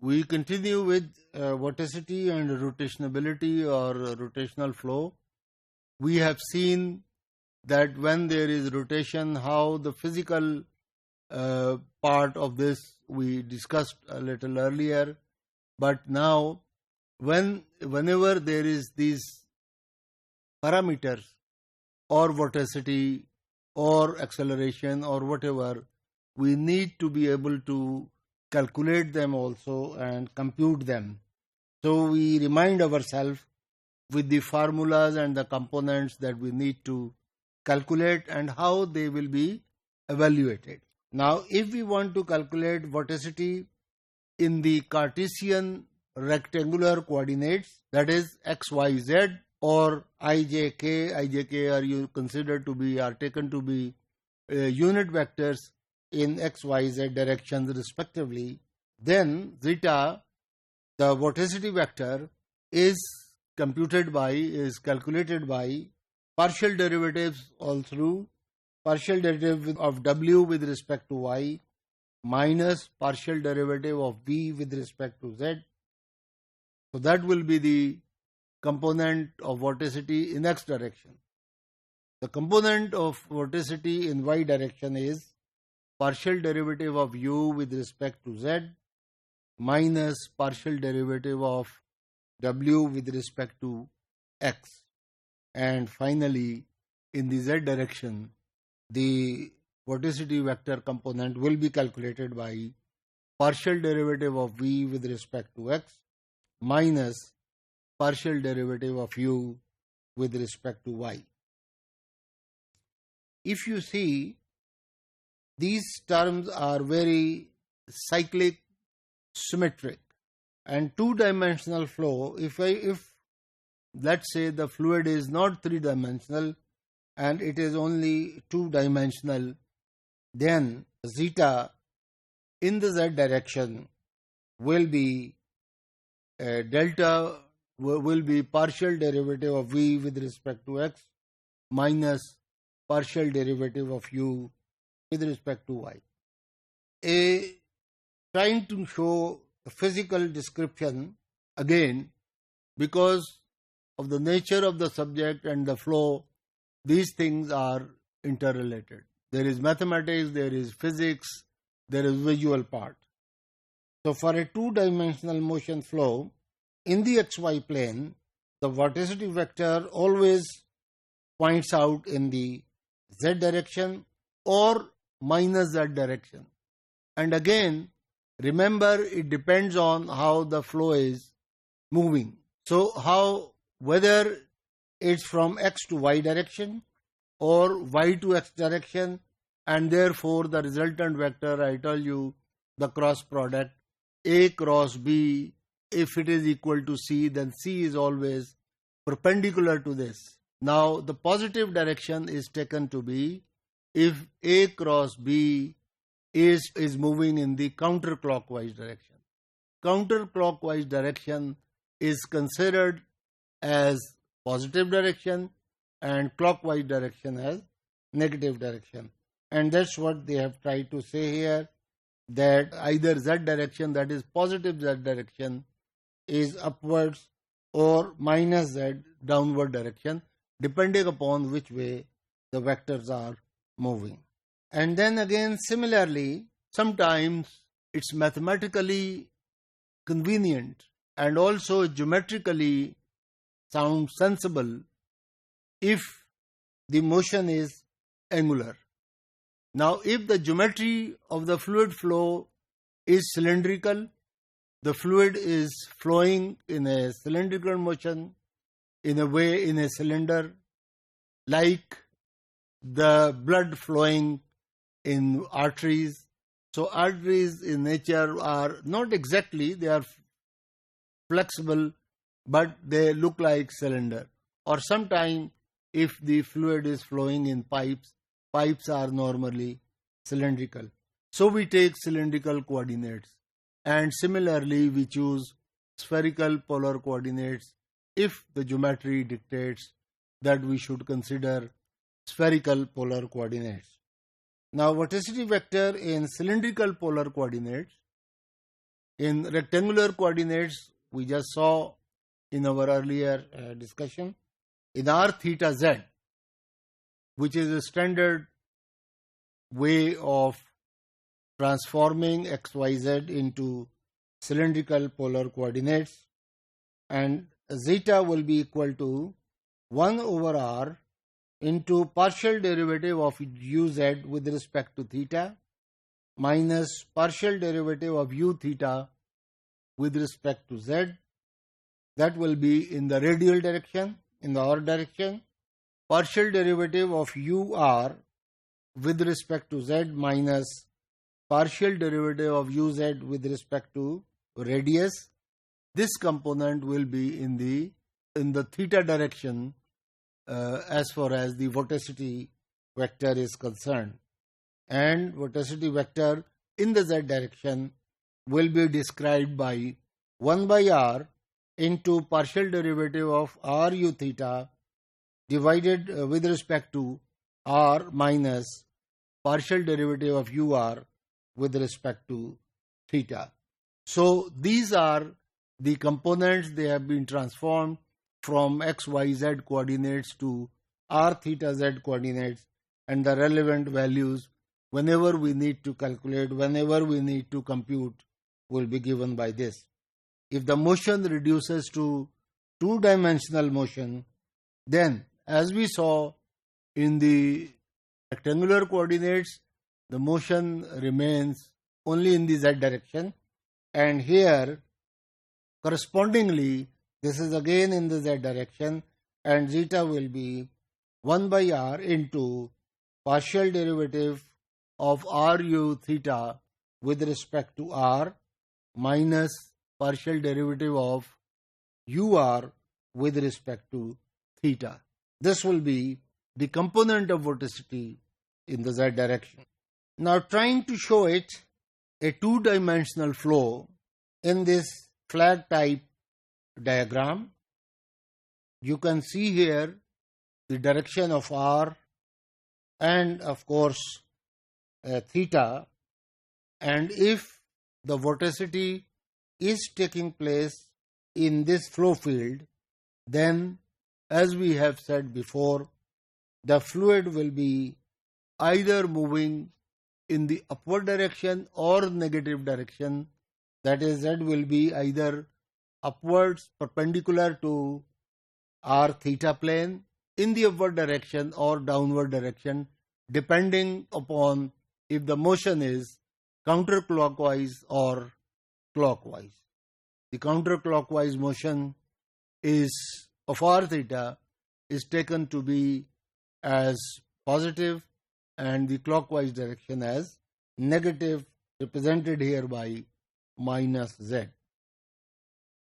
We continue with vorticity and rotationability or rotational flow. We have seen that when there is rotation, how the physical part of this we discussed a little earlier. But now, whenever there is these parameters or vorticity or acceleration or whatever, we need to be able to calculate them also and compute them. So we remind ourselves with the formulas and the components that we need to calculate and how they will be evaluated. Now, if we want to calculate vorticity in the Cartesian rectangular coordinates, that is x, y, z, or I, j, k are you considered to be are taken to be unit vectors in x, y, z directions respectively, then zeta, the vorticity vector, is calculated by partial derivatives all through partial derivative of w with respect to y minus partial derivative of v with respect to z. So that will be the component of vorticity in x direction. The component of vorticity in y direction is partial derivative of u with respect to z minus partial derivative of w with respect to x. And finally, in the z direction, the vorticity vector component will be calculated by partial derivative of v with respect to x minus partial derivative of u with respect to y. If you see, these terms are very cyclic, symmetric, and two-dimensional flow. If let's say the fluid is not three-dimensional and it is only two-dimensional, then zeta in the z direction will be delta will be partial derivative of v with respect to x minus partial derivative of u with respect to y. Trying to show a physical description again, because of the nature of the subject and the flow, these things are interrelated. There is mathematics, there is physics, there is visual part. So for a two-dimensional motion flow in the xy plane, the vorticity vector always points out in the z direction or minus z direction. And again, remember, it depends on how the flow is moving. So whether it's from x to y direction or y to x direction, and therefore the resultant vector, I tell you, the cross product a cross b, if it is equal to c, then c is always perpendicular to this. Now the positive direction is taken to be if a cross b is moving in the counterclockwise direction. Counterclockwise direction is considered as positive direction and clockwise direction as negative direction. And that's what they have tried to say here, that either z direction, that is positive z direction, is upwards or minus z downward direction, depending upon which way the vectors are moving. And then again, similarly, sometimes it's mathematically convenient and also geometrically sounds sensible if the motion is angular. Now, if the geometry of the fluid flow is cylindrical, the fluid is flowing in a cylindrical motion, in a way in a cylinder, like the blood flowing in arteries. So arteries in nature are not exactly, they are flexible, but they look like cylinder. Or sometimes if the fluid is flowing in pipes are normally cylindrical. So we take cylindrical coordinates, and similarly we choose spherical polar coordinates if the geometry dictates that we should consider spherical polar coordinates. Now vorticity vector in cylindrical polar coordinates In rectangular coordinates, we just saw in our earlier discussion, in r theta z, which is a standard way of transforming xyz into cylindrical polar coordinates, and zeta will be equal to 1 over r into partial derivative of uz with respect to theta minus partial derivative of u theta with respect to z. That will be in the radial direction, in the r direction. Partial derivative of ur with respect to z minus partial derivative of uz with respect to radius. This component will be in the theta direction as far as the vorticity vector is concerned. And vorticity vector in the z direction will be described by 1 by r into partial derivative of ru theta divided with respect to r minus partial derivative of ur with respect to theta. So these are the components. They have been transformed from x, y, z coordinates to r theta z coordinates, and the relevant values whenever we need to calculate, whenever we need to compute, will be given by this. If the motion reduces to two-dimensional motion, then as we saw in the rectangular coordinates, the motion remains only in the z direction, and here correspondingly this is again in the z direction, and zeta will be 1 by r into partial derivative of ru theta with respect to r minus partial derivative of ur with respect to theta. This will be the component of vorticity in the z direction. Now, trying to show it a two-dimensional flow in this flag type diagram, you can see here the direction of r and of course theta, and if the vorticity is taking place in this flow field, then as we have said before, the fluid will be either moving in the upward direction or negative direction. That is, z will be either upwards perpendicular to r theta plane in the upward direction or downward direction, depending upon if the motion is counterclockwise or clockwise. The counterclockwise motion is of r theta is taken to be as positive, and the clockwise direction as negative, represented here by minus z.